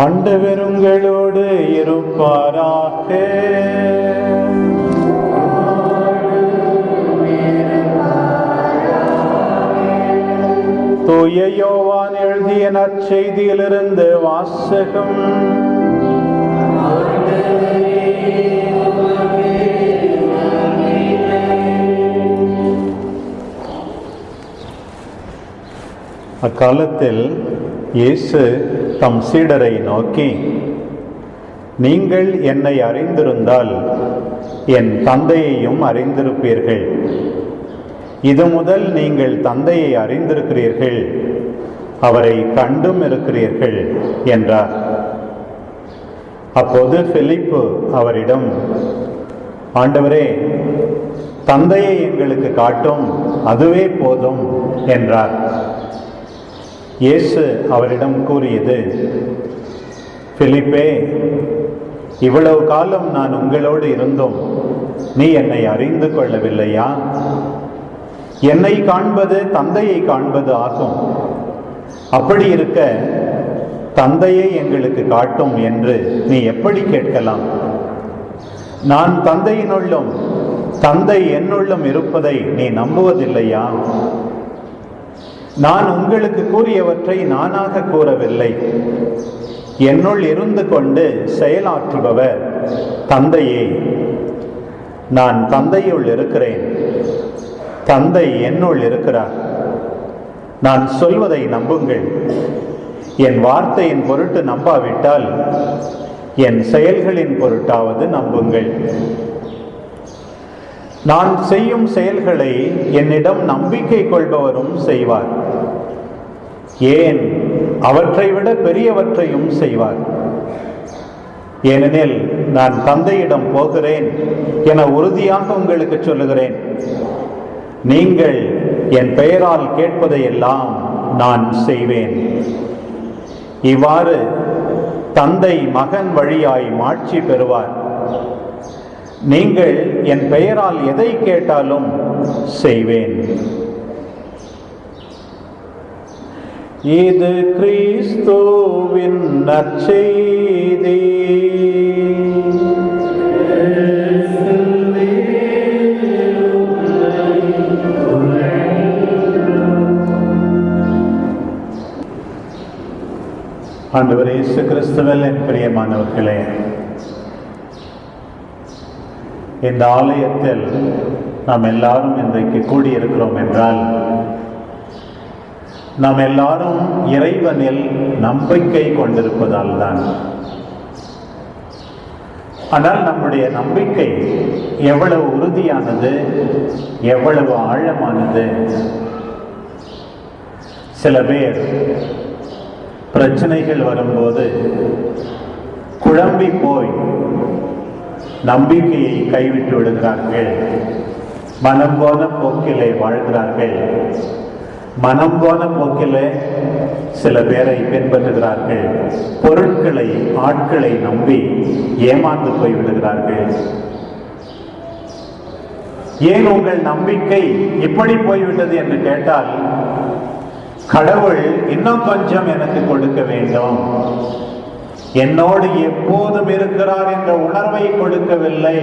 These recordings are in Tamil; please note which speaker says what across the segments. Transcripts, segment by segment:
Speaker 1: ஆண்டவர் உங்களோடு இருப்பாராக. தூய யோவான் எழுதிய நற்செய்தியிலிருந்து வாசகம். அக்காலத்தில் இயேசு தம் சீடரை நோக்கி, நீங்கள் என்னை அறிந்திருந்தால் என் தந்தையையும் அறிந்திருப்பீர்கள். இது முதல் நீங்கள் தந்தையை அறிந்திருக்கிறீர்கள், அவரை கண்டும் இருக்கிறீர்கள் என்றார். அப்போது பிலிப்பு அவரிடம், ஆண்டவரே, தந்தையை எங்களுக்கு காட்டும், அதுவே போதும் என்றார். இயேசு அவரிடம் கூறியது, பிலிப்பே, இவ்வளவு காலம் நான் உங்களோடு இருந்தும் நீ என்னை அறிந்து கொள்ளவில்லையா? என்னை காண்பது தந்தையை காண்பது ஆகும். அப்படி இருக்க தந்தையை எங்களுக்கு காட்டும் என்று நீ எப்படி கேட்கலாம்? நான் தந்தையினுள்ளும் தந்தை என்னுள்ளும் இருப்பதை நீ நம்புவதில்லையா? நான் உங்களுக்கு கூறியவற்றை நானாக கூறவில்லை. என்னுள் இருந்து கொண்டு செயலாற்றுபவர் தந்தையே. நான் தந்தையுள் இருக்கிறேன், தந்தை என்னுள் இருக்கிறார். நான் சொல்வதை நம்புங்கள். என் வார்த்தையின் பொருட்டு நம்பாவிட்டால் என் செயல்களின் பொருட்டாவது நம்புங்கள். நான் செய்யும் செயல்களை என்னிடம் நம்பிக்கை கொள்பவரும் செய்வார். ஏன், அவற்றை விட பெரியவற்றையும் செய்வார். ஏனெனில் நான் தந்தையிடம் போகிறேன் என உறுதியாக உங்களுக்கு சொல்லுகிறேன். நீங்கள் என் பெயரால் கேட்பதையெல்லாம் நான் செய்வேன். இவ்வாறு தந்தை மகன் வழியாய் மாட்சி பெறுவார். நீங்கள் என் பெயரால் எதை கேட்டாலும் செய்வேன். இது கிறிஸ்துவின் நற்செய்தி. ஆண்டவர் இயேசு கிறிஸ்துவில் என் பிரியமானவர்களே, இந்த ஆலயத்தில் நாம் எல்லாரும் இன்றைக்கு கூடியிருக்கிறோம் என்றால் நாம் எல்லாரும் இறைவனில் நம்பிக்கை கொண்டிருப்பதால் தான். ஆனால் நம்முடைய நம்பிக்கை எவ்வளவு உறுதியானது, எவ்வளவு ஆழமானது? சில பேர் பிரச்சனைகள் வரும்போது குழம்பி போய் நம்பிக்கையை கைவிட்டு விடுகிறார்கள். மனம் போன போக்கிலே வாழ்கிறார்கள். மனம் போன போக்கிலே சில பேரை பின்பற்றுகிறார்கள். பொருட்களை, ஆட்களை நம்பி ஏமாந்து போய்விடுகிறார்கள். ஏன் உங்கள் நம்பிக்கை இப்படி போய்விட்டது என்று கேட்டால், கடவுள் இன்னும் கொஞ்சம் எனக்கு கொடுக்க வேண்டும், என்னோடு எப்போதும் இருக்கிறார் என்ற உணர்வை கொடுக்கவில்லை,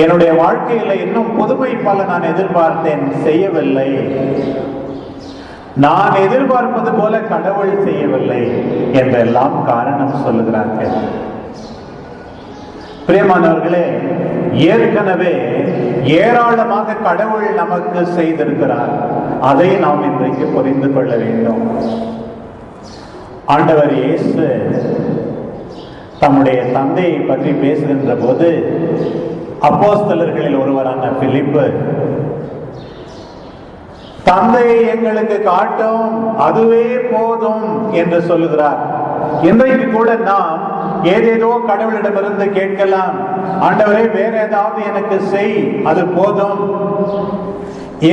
Speaker 1: என்னுடைய வாழ்க்கையில இன்னும் புதுமை பல நான் எதிர்பார்த்தேன், செய்யவில்லை, நான் எதிர்பார்ப்பது போல கடவுள் செய்யவில்லை என்றெல்லாம் காரணம் சொல்லுகிறார்கள். பிரியமானவர்களே, ஏற்கனவே ஏராளமாக கடவுள் நமக்கு செய்திருக்கிறார். அதை நாம் இன்றைக்கு புரிந்து கொள்ள வேண்டும். ஆண்டவர் இயேசு தம்முடைய தந்தையை பற்றி பேசுகின்ற போது அப்போஸ்தலர்களில் ஒருவரான பிலிப்பு, தந்தையை எங்களுக்கு காட்டும், அதுவே போதும் என்று சொல்லுகிறார். இன்றைக்கு கூட நாம் ஏதேதோ கடவுளிடமிருந்து கேட்கலாம். ஆண்டவரே, வேற ஏதாவது எனக்கு செய், அது போதும்.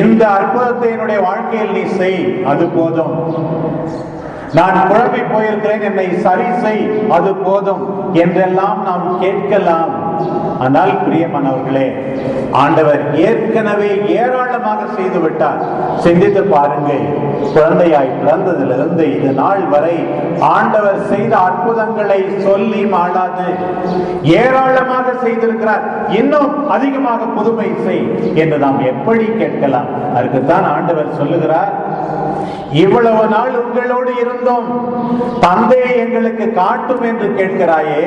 Speaker 1: இந்த அற்புதத்தை என்னுடைய வாழ்க்கையில் நீ செய், அது போதும். நான் குழம்பி போயிருக்கிறேன், என்னை சரி செய், அது போதும் என்றெல்லாம் நாம் கேட்கலாம். ஆனால் பிரியமானவர்களே, ஆண்டவர் ஏற்கனவே ஏராளமாக செய்து விட்டார். சிந்தித்து பாருங்கள். குழந்தையாய் பிறந்ததிலிருந்து இது நாள் வரை ஆண்டவர் செய்த அற்புதங்களை சொல்லி மாளாது ஏராளமாக செய்திருக்கிறார். இன்னும் அதிகமாக புதுமை செய் என்று நாம் எப்படி கேட்கலாம்? அதுக்குத்தான் ஆண்டவர் சொல்லுகிறார், இவ்வளவு நாள் உங்களோடு இருந்தோம், தந்தையை எங்களுக்கு காட்டும் என்று கேட்கிறாயே.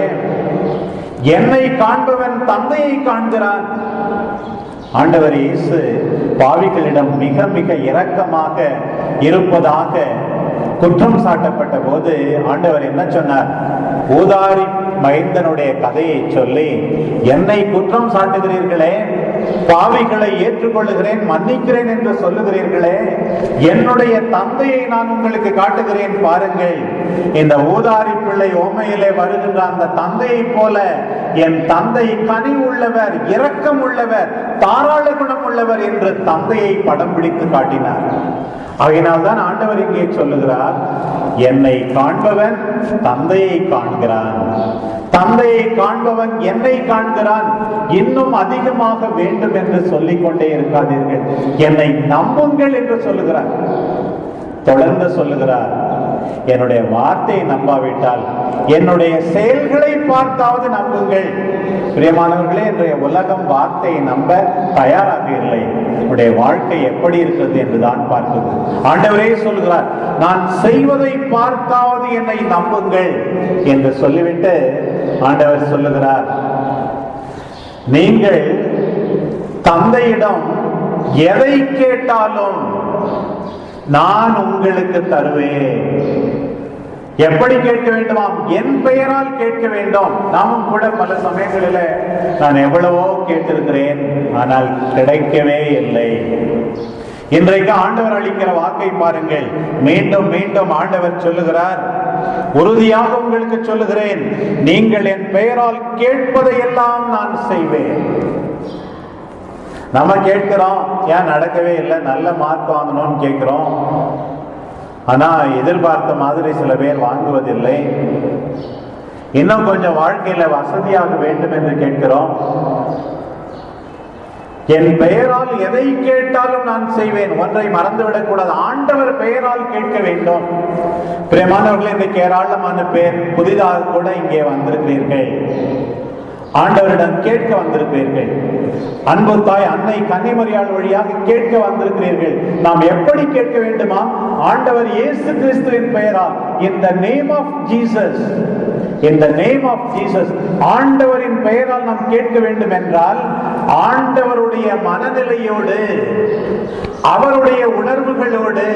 Speaker 1: என்னை காண்பவன் தந்தையை காண்கிறான். ஆண்டவர் இயேசு பாவிகளிடம் மிக மிக இரக்கமாக இருப்பதாக குற்றம் சாட்டப்பட்ட போது ஆண்டவர் என்ன சொன்னார்? ஊதாரி மைந்தனுடைய கதையை சொல்லி, என்னை குற்றம் சாட்டுகிறீர்களே, பாவிகளை ஏற்றுக்கொள்ளுகிறேன், மன்னிக்கிறேன் என்று சொல்லுகிறீர்களே, என்னுடைய தந்தையை நான் உங்களுக்கு காட்டுகிறேன் பாருங்கள். இந்த ஊதாரி பிள்ளை ஓமையிலே வருகின்ற அந்த தந்தையை போல என் தந்தை கனி உள்ளவர், இரக்கம் உள்ளவர், தாராள குணம் உள்ளவர் என்று தந்தையை படம் பிடித்து காட்டினார். ஆகையினால்தான் ஆண்டவர் இங்கே சொல்லுகிறார், என்னை காண்பவன் தந்தையை காண்கிறான், தந்தையை காண்பவன் என்னை காண்கிறான். இன்னும் அதிகமாக வேண்டும் என்று சொல்லிக் கொண்டே இருக்காதீர்கள், என்னை நம்புங்கள் என்று சொல்லுகிறார். தொடர்ந்து சொல்லுகிறார், என்னுடைய வார்த்தையை நம்பாவிட்டால் என்னுடைய செயல்களை பார்த்தாவது நம்புங்கள். பிரியமானவர்களே, இன்றைய உலகம் வார்த்தையை நம்ப தயாராக இல்லை. உடைய வாழ்க்கை எப்படி இருக்கிறது என்றுதான் பார்க்கிறது. ஆண்டவரே சொல்கிறார், நான் செய்வதை பார்த்தாவது என்னை நம்புங்கள் என்று சொல்லிவிட்டு ஆண்டவர் சொல்லுகிறார், நீங்கள் தந்தையிடம் எதை கேட்டாலும் நான் உங்களுக்கு தருவேன். எப்படி கேட்க வேண்டுமாம்? என் பெயரால் கேட்க வேண்டும். நாமும் கூட பல சமயங்களில் நான் எவ்வளவோ கேட்டிருக்கிறேன், ஆனால் கிடைக்கவே இல்லை. இன்றைக்கு ஆண்டவர் அளிக்கிற வாக்கை பாருங்கள். மீண்டும் மீண்டும் ஆண்டவர் சொல்லுகிறார், உறுதியாக உங்களுக்கு சொல்லுகிறேன், நீங்கள் என் பெயரால் கேட்பதையெல்லாம் நான் செய்வேன். நம்ம கேட்கிறோம், ஏன் நடக்கவே இல்லை, நல்ல மார்க் வாங்கணும்னு கேட்கிறோம். ஆனா எதிர்பார்த்த மாதிரி சில பேர் வாங்குவதில்லை. இன்னும் கொஞ்சம் வாழ்க்கையில வசதியாக வேண்டும் என்று கேட்கிறோம். என் பெயரால் எதை கேட்டாலும் நான் செய்வேன். ஒன்றை மறந்துவிடக் கூடாது, ஆண்டவர் பெயரால் கேட்க வேண்டும். பிரியமானவர்களே, இன்றைக்கு ஏராளமான பேர் புதிதாக கூட இங்கே வந்திருக்கிறீர்கள், ஆண்டவரிடம் கேட்க வந்திருக்கிறீர்கள். அன்பு தாய் அன்னை கன்னிமரியாள் வழியாக கேட்க வந்திருக்கிறீர்கள். நாம் எப்படி கேட்க வேண்டுமா? ஆண்டவர் இயேசு கிறிஸ்துவின் பெயரால், in the name of Jesus, in the name of Jesus, ஆண்டவரின் பெயரால் நாம் கேட்க வேண்டும் என்றால் ஆண்டவருடைய மனநிலையோடு, அவருடைய உணர்வுகளோடு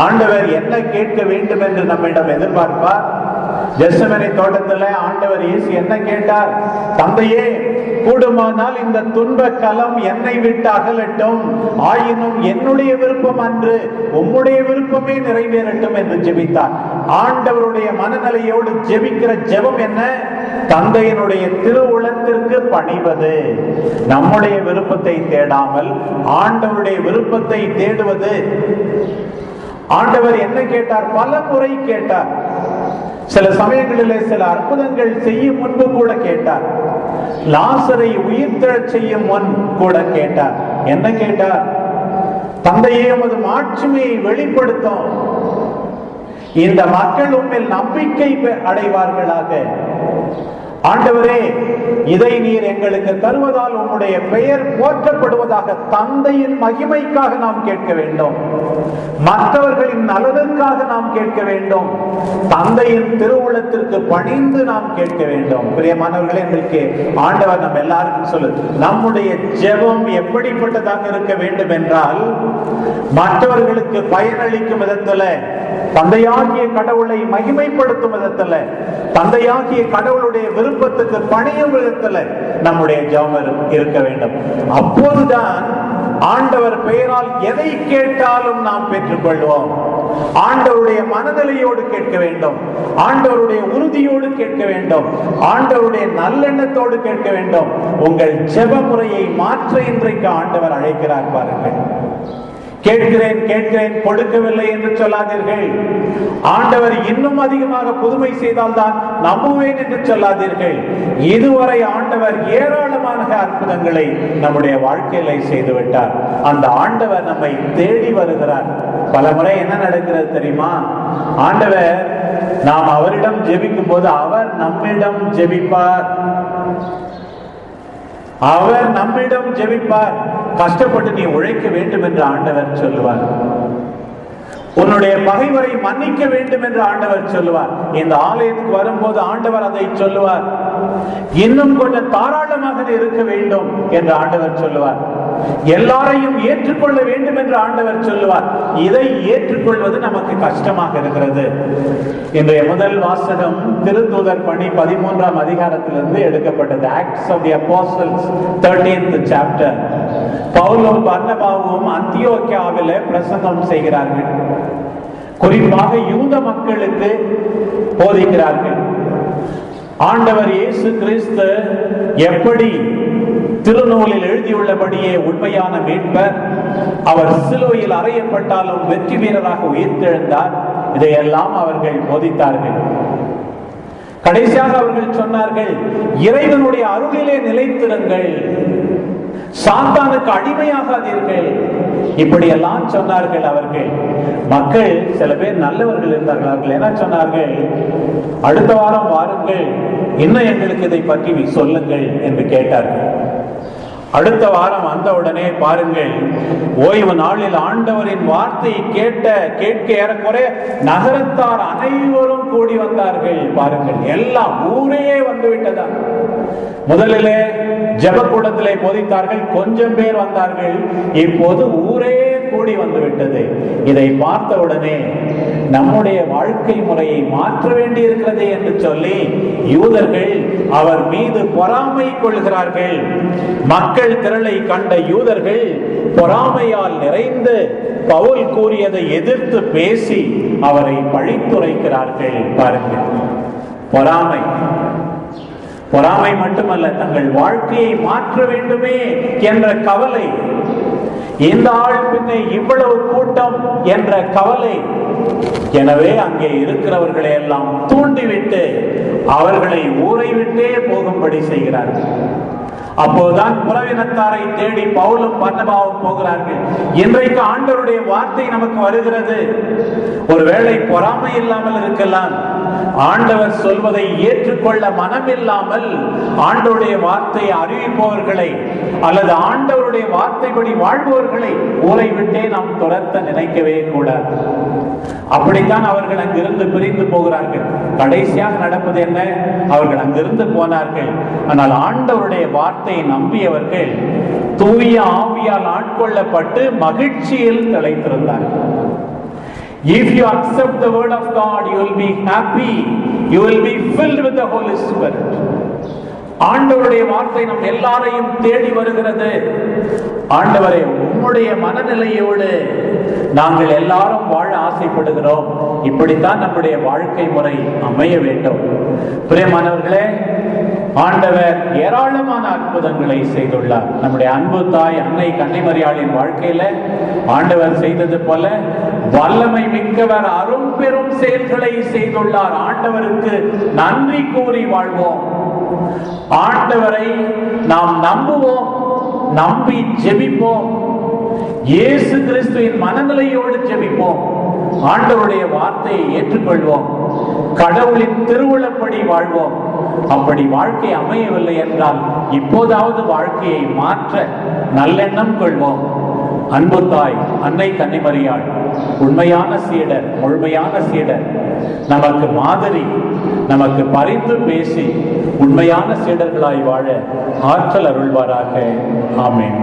Speaker 1: ஆண்டவர் என்ன கேட்க வேண்டும் என்று நம்மிடம் எதிர்பார்ப்பார். கெத்செமனே தோட்டத்தில் ஆண்டவர் இயேசு என்ன கேட்டார்? தந்தையே, கூடுமானால் இந்த துன்ப கலம் என்னை விட்டு அகலட்டும், ஆயினும் என்னுடைய விருப்பம் அன்று உம்முடைய விருப்பமே நிறைவேறட்டும் என்று ஜெபித்தார். ஆண்டவருடைய மனநிலையோடு ஜெபிக்கிற ஜெபம் என்ன? தந்தையினுடைய திருவுளத்திற்கு பணிவது, நம்முடைய விருப்பத்தை தேடாமல் ஆண்டவருடைய விருப்பத்தை தேடுவது. ஆண்டவர் என்ன கேட்டார்? பல முறை கேட்டார். சில சமயங்களிலே சில அற்புதங்கள் செய்யும் முன்பு கூட கேட்டார். லாசரை உயிர்த்தெழச் செய்யும் முன் கூட கேட்டார். என்ன கேட்டார்? தந்தையே, உமது மாட்சிமையை வெளிப்படுத்தும், இந்த மக்கள் உம்மில் நம்பிக்கை அடைவார்களாக. ஆண்டவரே, இதை நீர் எங்களுக்கு தருவதால் உம்முடைய பெயர் போற்றப்படுவதாக. தந்தையின் மகிமைக்காக நாம் கேட்க வேண்டும், மற்றவர்களின் நலனுக்காக நாம் கேட்க வேண்டும், தந்தையின் திருவுளத்திற்கு பணிந்து நாம் கேட்க வேண்டும். பிரியமானவர்களே, இன்றைக்கு ஆண்டவர் நம்ம எல்லாருக்கும் சொல்லு, நம்முடைய ஜெபம் எப்படிப்பட்டதாக இருக்க வேண்டும் என்றால், மற்றவர்களுக்கு பயனளிக்கும் விதத்துல, தந்தையாகிய கடவுளை மகிமைப்படுத்தும் விதத்துல, தந்தையாகிய கடவுளுடைய விருப்பத்துக்கு பணியும் விதத்துல நம்முடைய ஜெபம் இருக்க வேண்டும். அப்போதுதான் ஆண்டவர் பெயரால் எதை கேட்டாலும் நாம் பெற்றுக்கொள்வோம். ஆண்டவருடைய மனநிலையோடு கேட்க வேண்டும், ஆண்டவருடைய உறுதியோடு கேட்க வேண்டும், ஆண்டவருடைய நல்லெண்ணத்தோடு கேட்க வேண்டும். உங்கள் ஜெப முறையை மாற்ற இன்றைக்கு ஆண்டவர் அழைக்கிறார் பாருங்கள். கேட்கிறேன் கேட்கிறேன் கொடுக்கவில்லை என்று சொல்லாதீர்கள். ஆண்டவர் இன்னும் அதிகமாக புதுமை செய்தால்தான் நம்புவேன் என்று சொல்லாதீர்கள். இதுவரை ஆண்டவர் ஏராளமான அற்புதங்களை நம்முடைய வாழ்க்கையில செய்துவிட்டார். அந்த ஆண்டவர் நம்மை தேடி வருகிறார். பல முறை என்ன நடக்கிறது தெரியுமா? ஆண்டவர் நாம் அவரிடம் ஜெபிக்கும் போது அவர் நம்மிடம் ஜெபிப்பார். அவர் நம்மிடம் ஜெபிப்பார். கஷ்டப்பட்டு நீ உழைக்க வேண்டும் என்று ஆண்டவர் சொல்லுவார். உன்னுடைய பகைவரை மன்னிக்க வேண்டும் என்று ஆண்டவர் சொல்லுவார். இந்த ஆலயத்துக்கு வரும்போது ஆண்டவர் அதை சொல்லுவார். இன்னும் கொஞ்சம் தாராளமாக இருக்க வேண்டும் என்று ஆண்டவர் சொல்லுவார். எல்லாரையும் ஏற்றுக்கொள்ள வேண்டும் என்று ஆண்டவர் சொல்லுவார். இதை ஏற்றுக்கொள்வது நமக்கு கஷ்டமாக இருக்கிறது. இன்றைய முதல் வாசகம் திருத்தூதர் பணி 13ஆம் அதிகாரத்திலிருந்து எடுக்கப்பட்டது. Acts of the apostles 13th chapter. பவுலும் பர்னபாவும் அந்தியோக்கியாவிலே பிரசங்கம் செய்கிறார்கள். குறிப்பாக யூத மக்களுக்கு போதிக்கிறார்கள். ஆண்டவர் இயேசு கிறிஸ்து எப்படி திருநூலில் எழுதியுள்ளபடியே உண்மையான மீட்பர், அவர் சிலுவையில் அறையப்பட்டாலும் வெற்றி வீரராக உயிர்த்தெழுந்தார், இதையெல்லாம் அவர்கள் போதித்தார்கள். கடைசியாக அவர்கள் சொன்னார்கள், இறைவனுடைய அருளிலே நிலைத்திருங்கள், சாத்தானுக்கு அடிமையாகாதீர்கள். இப்படியெல்லாம் சொன்னார்கள் அவர்கள். மக்கள் சில பேர் நல்லவர்கள் இருந்தார்கள். என்ன சொன்னார்கள்? அடுத்த வாரம் வாருங்கள், இன்னும் எங்களுக்கு இதை பற்றி சொல்லுங்கள் என்று கேட்டார்கள். அடுத்த வாரம் வந்த உடனே பாருங்கள், ஓய்வு நாளில் ஆண்டவரின் வார்த்தையை கேட்க ஏறக்குறைய நகரத்தார் அனைவரும் கூடி வந்தார்கள். பாருங்கள், எல்லாம் ஊரே வந்துவிட்டதா. முதலிலே ஜெபக்கூடத்திலே போதித்தார்கள், கொஞ்சம் பேர் வந்தார்கள். இப்போது ஊரே கூடி வந்துவிட்டது. இதை பார்த்த உடனே நம்முடைய வாழ்க்கை முறையை மாற்ற வேண்டி இருக்கிறது என்று சொல்லி யூதர்கள் அவர் மீது பொறாமை கொள்கிறார்கள். மக்கள் திரளை கண்ட யூதர்கள் பொறாமையால் நிறைந்து பவுல் கூறியதை எதிர்த்து பேசி அவரை பழித்துரைக்கிறார்கள். பாருங்கள், பொறாமை. பொறாமை மட்டுமல்ல, தங்கள் வாழ்க்கையை மாற்ற வேண்டுமே என்ற கவலை, இந்த ஆள் பின்னே இவ்வளவு கூட்டம் என்ற கவலை. எனவே அங்கே இருக்கிறவர்களை எல்லாம் தூண்டிவிட்டு அவர்களை ஊரை விட்டே போகும்படி செய்கிறார்கள். அப்போதுதான் புறவினத்தாரை தேடி பவுலும் பர்னபாவும் போகிறார்கள். இன்றைக்கு ஆண்டவருடைய வார்த்தை நமக்கு வருகிறது. ஒருவேளை பொறாமை இல்லாமல் இருக்கலாம், ஆண்டவர் சொல்வதை ஏற்றுக்கொள்ள மனமில்லாமல் ஆண்டவருடைய வார்த்தையை அறிவிப்பவர்களை அல்லது ஆண்டவருடைய வார்த்தைப்படி வாழ்பவர்களை ஊரை விட்டே நாம் துரத்த நினைக்கவே கூடாது. அப்படித்தான் அவர்கள் அங்கிருந்து பிரிந்து போகிறார்கள். கடைசியாக நடப்பது என்ன? அவர்கள் அங்கிருந்து போனார்கள். ஆனால் ஆண்டவருடைய வார்த்தையை நம்பியவர்கள் தூய ஆவியால் ஆட்கொள்ளப்பட்டு மகிழ்ச்சியில் திளைத்திருந்தார்கள். If you accept the word of God, you will be happy, you will be filled with the Holy Spirit. ஆண்டவருடைய வார்த்தை நம் எல்லாரையும் தேடி வருகிறது. ஆண்டவரே, உம்முடைய மனநிலையோடு நாங்கள் எல்லாரும் வாழ ஆசைப்படுகிறோம். இப்படித்தான் நம்முடைய வாழ்க்கை முறை அமைய வேண்டும். பிரியமானவர்களே, ஆண்டவர் ஏராளமான அற்புதங்களை செய்துள்ளார். நம்முடைய அன்பு தாய் அன்னை கன்னிமரியாளின் வாழ்க்கையில ஆண்டவர் செய்தது போல வல்லமை மிக்கவர் அரும் பெரும் செயல்களை செய்துள்ளார். ஆண்டவருக்கு நன்றி கூறி வாழ்வோம். ஆண்டவரை நாம் நம்புவோம், நம்பி ஜெபிப்போம். இயேசு கிறிஸ்துவின் மனநிலையோடு ஜெபிப்போம். ஆண்டவருடைய வார்த்தையை ஏற்றுக்கொள்வோம். கடவுளின் திருவுளப்படி வாழ்வோம். அப்படி வாழ்க்கை அமையவில்லை என்றால் இப்போதாவது வாழ்க்கையை மாற்ற நல்லெண்ணம் கொள்வோம். அன்பு தாய் அன்னை கன்னிமரியாள் உண்மையான சீடர், முழுமையான சீடர், நமக்கு மாதிரி, நமக்கு பரிந்து பேசி உண்மையான சீடர்களாய் வாழ ஆற்றல் அருள்வாராக. ஆமென்.